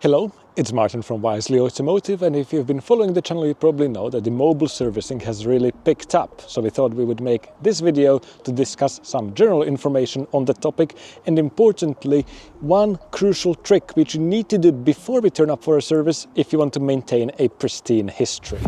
Hello, it's Martin from Wisely Automotive, and if you've been following the channel you probably know that the mobile servicing has really picked up. So we thought we would make this video to discuss some general information on the topic and importantly one crucial trick which you need to do before we turn up for a service if you want to maintain a pristine history.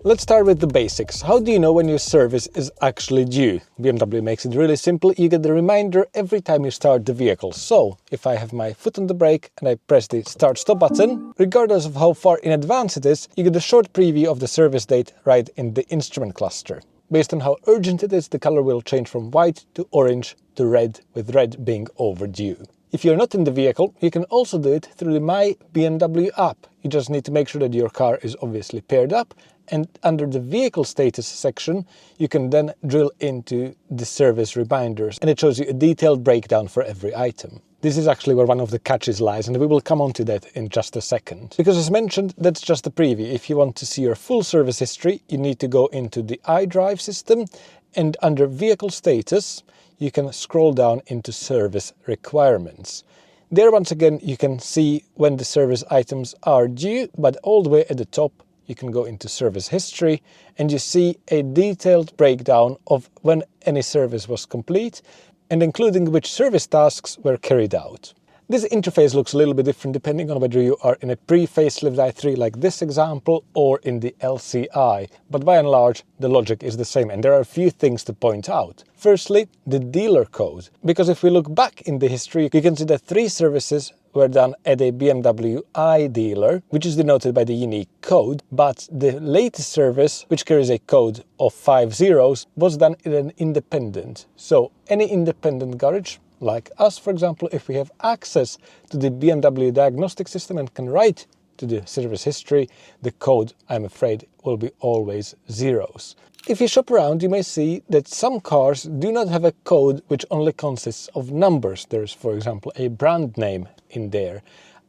Let's start with the basics. How do you know when your service is actually due? BMW makes it really simple. You get the reminder every time you start the vehicle. So, if I have my foot on the brake and I press the start-stop button, regardless of how far in advance it is, you get a short preview of the service date right in the instrument cluster. Based on how urgent it is, the color will change from white to orange to red, with red being overdue. If you're not in the vehicle, you can also do it through the My BMW app. You just need to make sure that your car is obviously paired up, and under the vehicle status section, you can then drill into the service reminders, and it shows you a detailed breakdown for every item. This is actually where one of the catches lies, and we will come on to that in just a second. Because as mentioned, that's just a preview. If you want to see your full service history, you need to go into the iDrive system, and under vehicle status, you can scroll down into service requirements. There once again you can see when the service items are due, but all the way at the top you can go into service history and you see a detailed breakdown of when any service was complete and including which service tasks were carried out. This interface looks a little bit different depending on whether you are in a pre-facelift i3 like this example or in the LCI, but by and large the logic is the same and there are a few things to point out. Firstly, the dealer code, because if we look back in the history you can see that 3 services were done at a BMW I dealer, which is denoted by the unique code, but the latest service, which carries a code of 5 zeros, was done in an independent. So any independent garage, like us for example, if we have access to the BMW diagnostic system and can write to the service history, the code, I'm afraid, will be always zeros. If you shop around, you may see that some cars do not have a code which only consists of numbers. There's, for example, a brand name in there.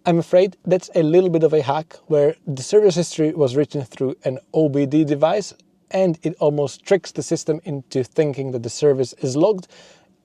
I'm afraid that's a little bit of a hack where the service history was written through an OBD device and it almost tricks the system into thinking that the service is logged.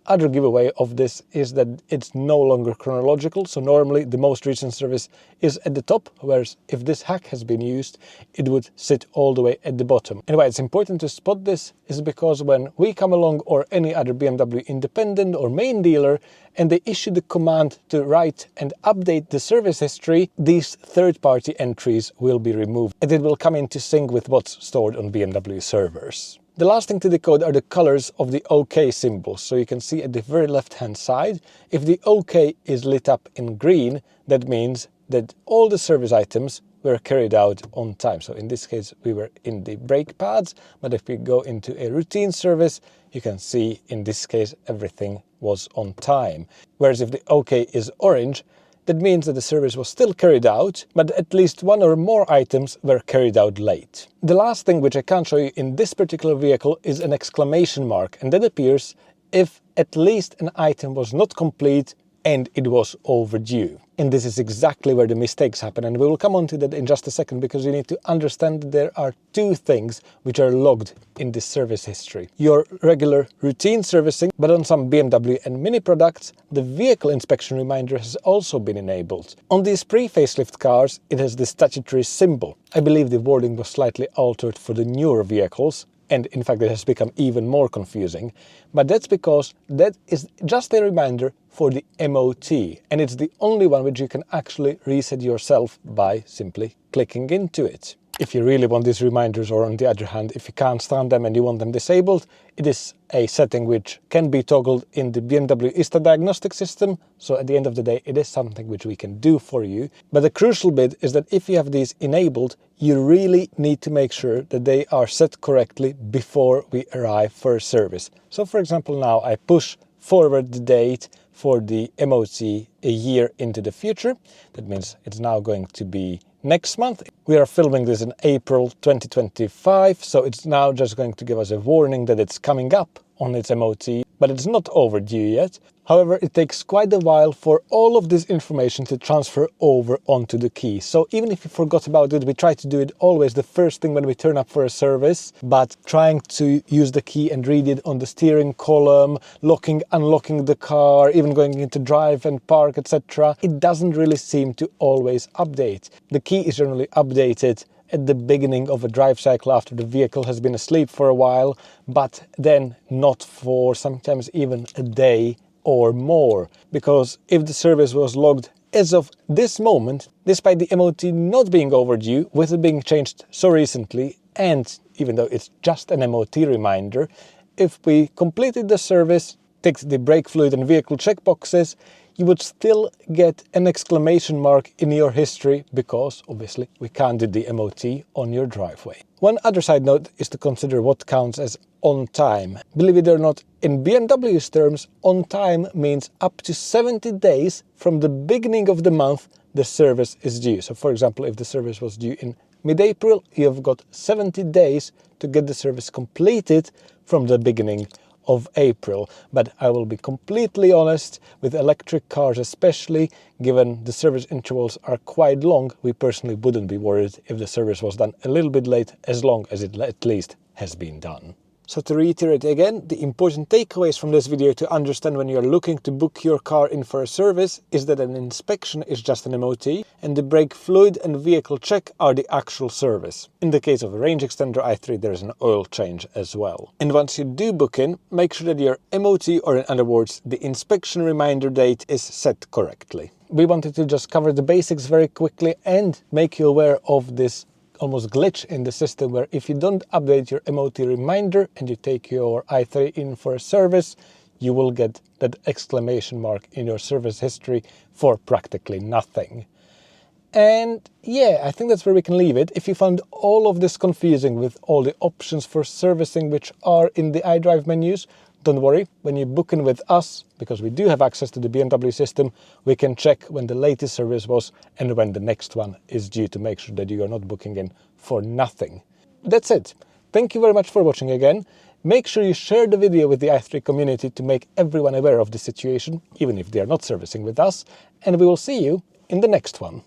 Other giveaway of this is that it's no longer chronological, so normally the most recent service is at the top, whereas if this hack has been used, it would sit all the way at the bottom. And why it's important to spot this is because when we come along or any other BMW independent or main dealer and they issue the command to write and update the service history, these third-party entries will be removed and it will come into sync with what's stored on BMW servers. The last thing to decode are the colors of the OK symbols. So you can see at the very left-hand side, if the OK is lit up in green, that means that all the service items were carried out on time. So in this case, we were in the brake pads, but if we go into a routine service, you can see in this case, everything was on time. Whereas if the OK is orange, that means that the service was still carried out, but at least one or more items were carried out late. The last thing which I can't show you in this particular vehicle is an exclamation mark, and that appears if at least an item was not complete and it was overdue. And this is exactly where the mistakes happen, and we will come on to that in just a second because you need to understand that there are 2 things which are logged in this service history. Your regular routine servicing, but on some BMW and Mini products, the vehicle inspection reminder has also been enabled. On these pre-facelift cars, it has the statutory symbol. I believe the wording was slightly altered for the newer vehicles, and in fact it has become even more confusing, but that's because that is just a reminder for the MOT, and it's the only one which you can actually reset yourself by simply clicking into it. If you really want these reminders, or on the other hand, if you can't stand them and you want them disabled, it is a setting which can be toggled in the BMW ISTA diagnostic system, so at the end of the day it is something which we can do for you. But the crucial bit is that if you have these enabled, you really need to make sure that they are set correctly before we arrive for a service. So for example, now I push forward the date for the MOT a year into the future. That means it's now going to be next month. We are filming this in April 2025, so it's now just going to give us a warning that it's coming up on its MOT, but it's not overdue yet. However, it takes quite a while for all of this information to transfer over onto the key. So even if you forgot about it, we try to do it always the first thing when we turn up for a service, but trying to use the key and read it on the steering column, locking, unlocking the car, even going into drive and park, etc., it doesn't really seem to always update. The key is generally updated at the beginning of a drive cycle after the vehicle has been asleep for a while, but then not for sometimes even a day or more. Because if the service was logged as of this moment, despite the MOT not being overdue, with it being changed so recently, and even though it's just an MOT reminder, if we completed the service, ticked the brake fluid and vehicle checkboxes, you would still get an exclamation mark in your history because obviously we can't do the MOT on your driveway. One other side note is to consider what counts as on time. Believe it or not, in BMW's terms, on time means up to 70 days from the beginning of the month the service is due. So for example, if the service was due in mid-April, you've got 70 days to get the service completed from the beginning of April. But I will be completely honest, with electric cars especially, given the service intervals are quite long, we personally wouldn't be worried if the service was done a little bit late, as long as it at least has been done. So to reiterate again, the important takeaways from this video to understand when you're looking to book your car in for a service is that an inspection is just an MOT and the brake fluid and vehicle check are the actual service. In the case of a range extender i3, there is an oil change as well. And once you do book in, make sure that your MOT, or in other words, the inspection reminder date, is set correctly. We wanted to just cover the basics very quickly and make you aware of this almost glitch in the system where if you don't update your MOT reminder and you take your i3 in for a service, you will get that exclamation mark in your service history for practically nothing. And yeah, I think that's where we can leave it. If you found all of this confusing with all the options for servicing which are in the iDrive menus, don't worry, when you book in with us, because we do have access to the BMW system, we can check when the latest service was and when the next one is due to make sure that you are not booking in for nothing. That's it. Thank you very much for watching again. Make sure you share the video with the i3 community to make everyone aware of the situation, even if they are not servicing with us, and we will see you in the next one.